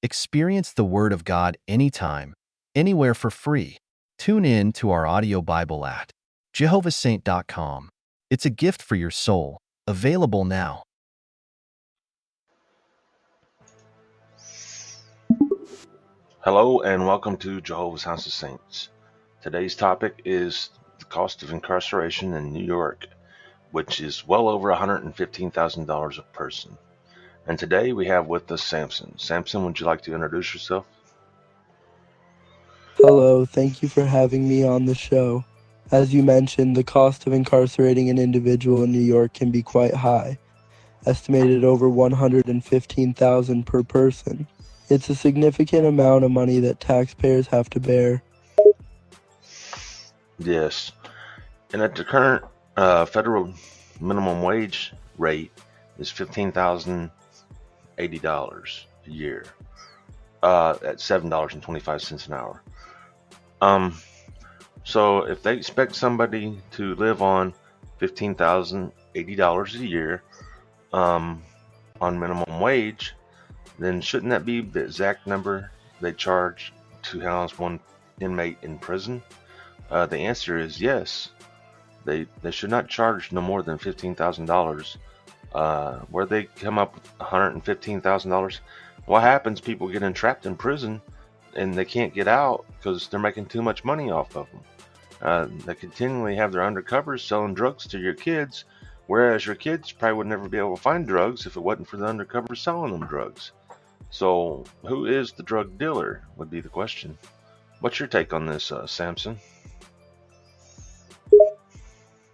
Experience the Word of God anytime, anywhere for free. Tune in to our audio Bible at jehovahsaint.com. It's a gift for your soul, available now. Hello and welcome to Jehovah's House of Saints. Today's topic is the cost of incarceration in New York, which is well over $115,000 a person. And today we have with us Samson. Samson, would you like to introduce yourself? Hello, thank you for having me on the show. As you mentioned, the cost of incarcerating an individual in New York can be quite high, estimated over $115,000 per person. It's a significant amount of money that taxpayers have to bear. Yes. And at the current federal minimum wage rate is $15,080 a year at $7.25 an hour. So if they expect somebody to live on $15,080 a year on minimum wage, then shouldn't that be the exact number they charge to house one inmate in prison? The answer is yes. They should not charge no more than $15,000. Where they come up with $115,000, what happens? People get entrapped in prison and they can't get out because they're making too much money off of them. They continually have their undercovers selling drugs to your kids, whereas your kids probably would never be able to find drugs if it wasn't for the undercovers selling them drugs. So, who is the drug dealer would be the question. What's your take on this, Samson?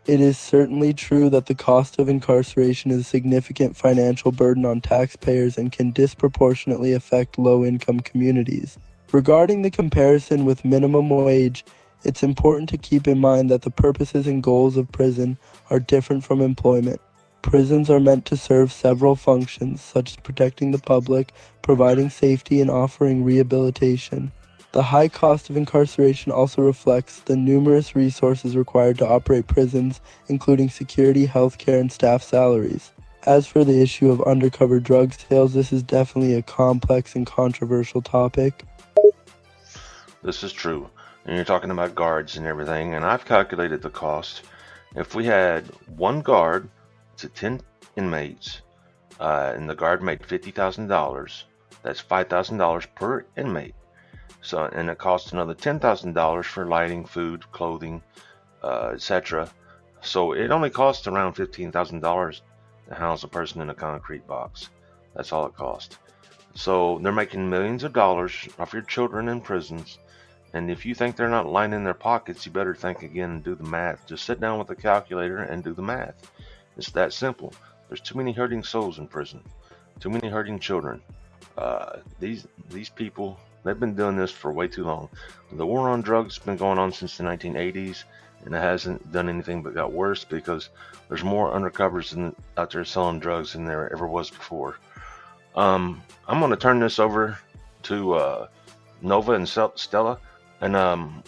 It is certainly true that the cost of incarceration is a significant financial burden on taxpayers and can disproportionately affect low-income communities. Regarding the comparison with minimum wage, it's important to keep in mind that the purposes and goals of prison are different from employment. Prisons are meant to serve several functions, such as protecting the public, providing safety, and offering rehabilitation. The high cost of incarceration also reflects the numerous resources required to operate prisons, including security, healthcare, and staff salaries. As for the issue of undercover drug sales, this is definitely a complex and controversial topic. This is true. And you're talking about guards and everything, and I've calculated the cost. If we had one guard to 10 inmates, and the guard made $50,000, that's $5,000 per inmate. So, and it costs another $10,000 for lighting, food, clothing, etc. So it only costs around $15,000 to house a person in a concrete box. That's all it costs. So they're making millions of dollars off your children in prisons. And if you think they're not lining their pockets, you better think again and do the math. Just sit down with a calculator and do the math. It's that simple. There's too many hurting souls in prison. Too many hurting children. These people, they've been doing this for way too long. The war on drugs has been going on since the 1980s, and it hasn't done anything but got worse because there's more undercovers out there selling drugs than there ever was before. I'm going to turn this over to Nova and Stella, and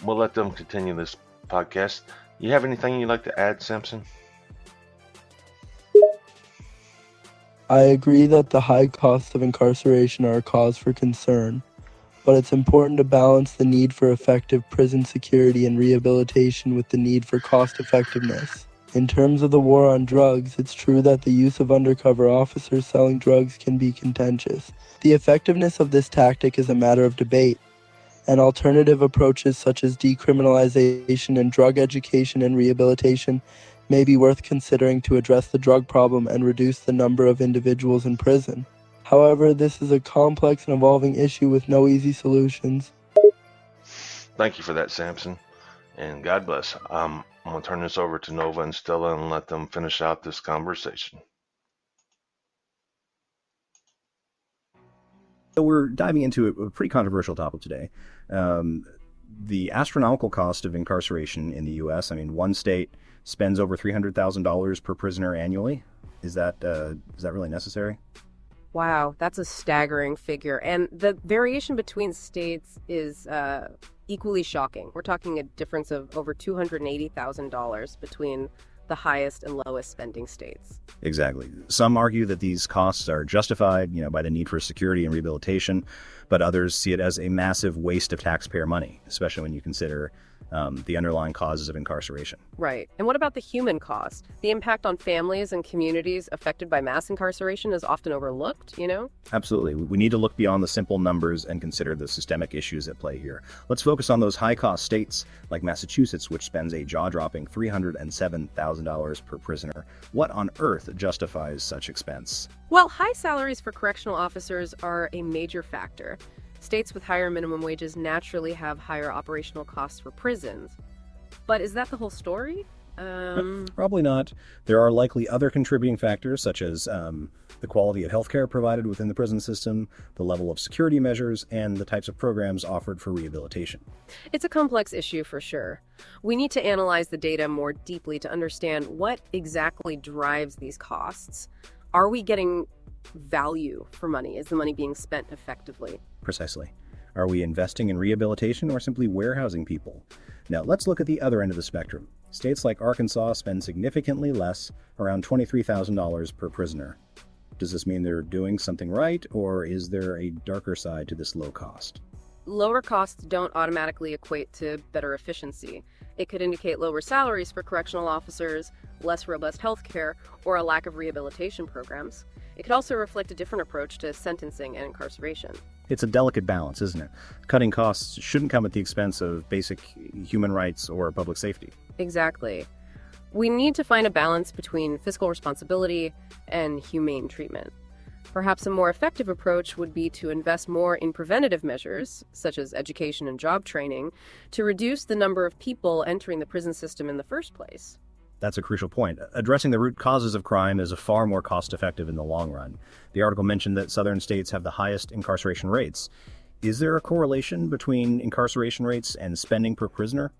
we'll let them continue this podcast. You have anything you'd like to add, Samson? I agree that the high costs of incarceration are a cause for concern, but it's important to balance the need for effective prison security and rehabilitation with the need for cost effectiveness. In terms of the war on drugs, it's true that the use of undercover officers selling drugs can be contentious. The effectiveness of this tactic is a matter of debate, and alternative approaches such as decriminalization and drug education and rehabilitation may be worth considering to address the drug problem and reduce the number of individuals in prison. However, this is a complex and evolving issue with no easy solutions. Thank you for that, Samson, and God bless. I'm going to turn this over to Nova and Stella and let them finish out this conversation. So we're diving into a pretty controversial topic today. The astronomical cost of incarceration in the U.S. I mean, one state spends over $300,000 per prisoner annually. Is that really necessary? Wow, that's a staggering figure. And the variation between states is equally shocking. We're talking a difference of over $280,000 between the highest and lowest spending states. Exactly. Some argue that these costs are justified, by the need for security and rehabilitation. but others see it as a massive waste of taxpayer money, especially when you consider the underlying causes of incarceration. Right. And what about the human cost? The impact on families and communities affected by mass incarceration is often overlooked, you know? Absolutely. We need to look beyond the simple numbers and consider the systemic issues at play here. Let's focus on those high-cost states like Massachusetts, which spends a jaw-dropping $307,000 per prisoner. What on earth justifies such expense? Well, high salaries for correctional officers are a major factor. States with higher minimum wages naturally have higher operational costs for prisons. But is that the whole story? Probably not. There are likely other contributing factors, such as the quality of healthcare provided within the prison system, the level of security measures, and the types of programs offered for rehabilitation. It's a complex issue for sure. We need to analyze the data more deeply to understand what exactly drives these costs. Are we getting value for money? Is the money being spent effectively? Precisely. Are we investing in rehabilitation or simply warehousing people? Now, let's look at the other end of the spectrum. States like Arkansas spend significantly less, around $23,000 per prisoner. Does this mean they're doing something right, or is there a darker side to this low cost? Lower costs don't automatically equate to better efficiency. It could indicate lower salaries for correctional officers, less robust health care, or a lack of rehabilitation programs. It could also reflect a different approach to sentencing and incarceration. It's a delicate balance, isn't it? Cutting costs shouldn't come at the expense of basic human rights or public safety. Exactly. We need to find a balance between fiscal responsibility and humane treatment. Perhaps a more effective approach would be to invest more in preventative measures, such as education and job training, to reduce the number of people entering the prison system in the first place. That's a crucial point. Addressing the root causes of crime is far more cost-effective in the long run. The article mentioned that southern states have the highest incarceration rates. Is there a correlation between incarceration rates and spending per prisoner?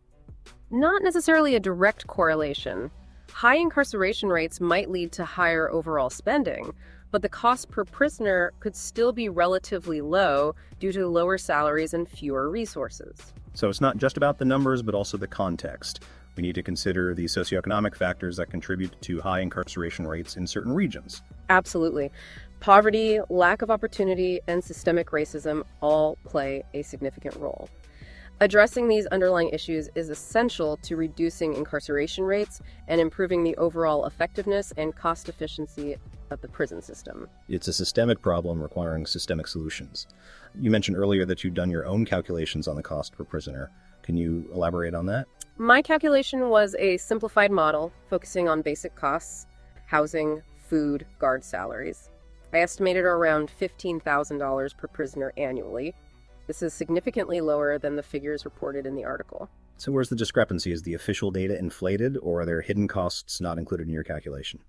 Not necessarily a direct correlation. High incarceration rates might lead to higher overall spending, but the cost per prisoner could still be relatively low due to lower salaries and fewer resources. So it's not just about the numbers, but also the context. We need to consider the socioeconomic factors that contribute to high incarceration rates in certain regions. Absolutely. Poverty, lack of opportunity, and systemic racism all play a significant role. Addressing these underlying issues is essential to reducing incarceration rates and improving the overall effectiveness and cost efficiency of the prison system. It's a systemic problem requiring systemic solutions. You mentioned earlier that you'd done your own calculations on the cost per prisoner. Can you elaborate on that? My calculation was a simplified model focusing on basic costs, housing, food, guard salaries. I estimated around $15,000 per prisoner annually. This is significantly lower than the figures reported in the article. So where's the discrepancy? Is the official data inflated, or are there hidden costs not included in your calculation?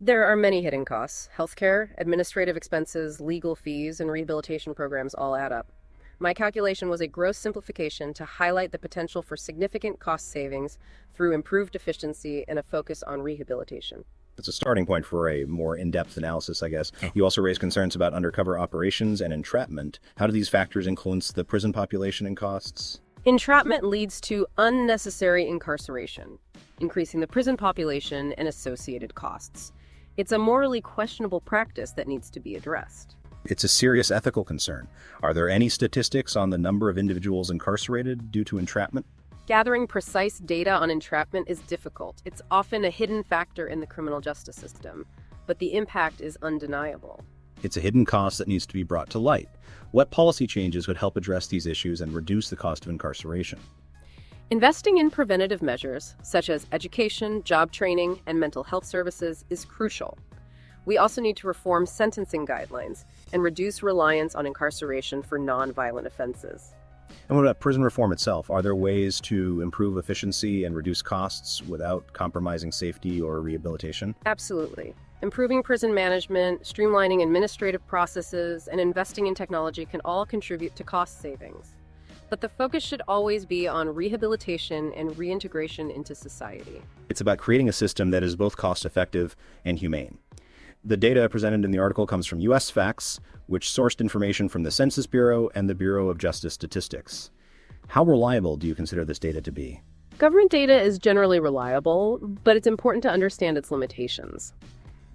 There are many hidden costs. Healthcare, administrative expenses, legal fees, and rehabilitation programs all add up. My calculation was a gross simplification to highlight the potential for significant cost savings through improved efficiency and a focus on rehabilitation. It's a starting point for a more in-depth analysis, I guess. You also raised concerns about undercover operations and entrapment. How do these factors influence the prison population and costs? Entrapment leads to unnecessary incarceration, increasing the prison population and associated costs. It's a morally questionable practice that needs to be addressed. It's a serious ethical concern. Are there any statistics on the number of individuals incarcerated due to entrapment? Gathering precise data on entrapment is difficult. It's often a hidden factor in the criminal justice system, but the impact is undeniable. It's a hidden cost that needs to be brought to light. What policy changes would help address these issues and reduce the cost of incarceration? Investing in preventative measures, such as education, job training, and mental health services, is crucial. We also need to reform sentencing guidelines and reduce reliance on incarceration for nonviolent offenses. And what about prison reform itself? Are there ways to improve efficiency and reduce costs without compromising safety or rehabilitation? Absolutely. Improving prison management, streamlining administrative processes, and investing in technology can all contribute to cost savings. But the focus should always be on rehabilitation and reintegration into society. It's about creating a system that is both cost-effective and humane. The data presented in the article comes from U.S. Facts, which sourced information from the Census Bureau and the Bureau of Justice Statistics. How reliable do you consider this data to be? Government data is generally reliable, but it's important to understand its limitations.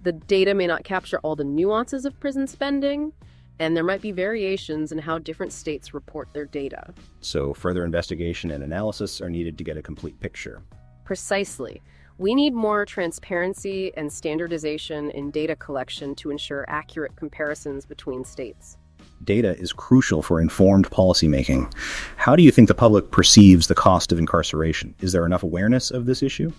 The data may not capture all the nuances of prison spending, and there might be variations in how different states report their data. So further investigation and analysis are needed to get a complete picture. Precisely. We need more transparency and standardization in data collection to ensure accurate comparisons between states. Data is crucial for informed policymaking. How do you think the public perceives the cost of incarceration? Is there enough awareness of this issue?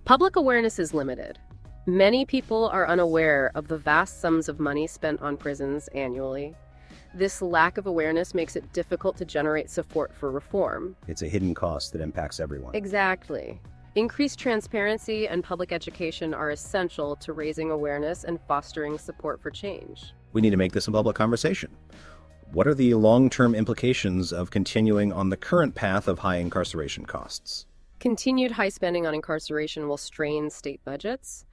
Public awareness is limited. Many people are unaware of the vast sums of money spent on prisons annually. This lack of awareness makes it difficult to generate support for reform. It's a hidden cost that impacts everyone. Exactly. Increased transparency and public education are essential to raising awareness and fostering support for change. We need to make this a public conversation. What are the long-term implications of continuing on the current path of high incarceration costs? Continued high spending on incarceration will strain state budgets,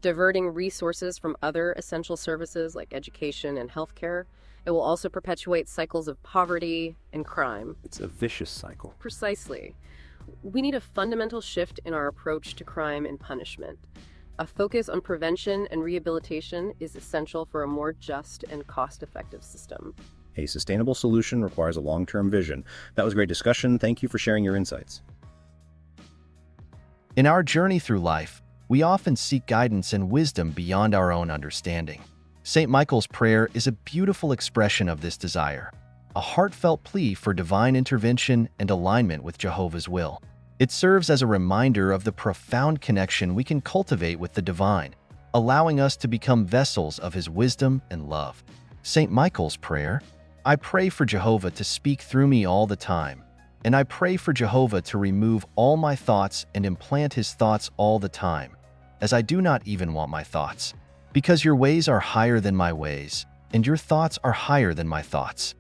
diverting resources from other essential services like education and healthcare. It will also perpetuate cycles of poverty and crime. It's a vicious cycle. Precisely. We need a fundamental shift in our approach to crime and punishment. A focus on prevention and rehabilitation is essential for a more just and cost-effective system. A sustainable solution requires a long-term vision. That was a great discussion. Thank you for sharing your insights. In our journey through life, we often seek guidance and wisdom beyond our own understanding. St. Michael's prayer is a beautiful expression of this desire, a heartfelt plea for divine intervention and alignment with Jehovah's will. It serves as a reminder of the profound connection we can cultivate with the divine, allowing us to become vessels of his wisdom and love. St. Michael's prayer: I pray for Jehovah to speak through me all the time, and I pray for Jehovah to remove all my thoughts and implant his thoughts all the time, as I do not even want my thoughts. Because your ways are higher than my ways, and your thoughts are higher than my thoughts.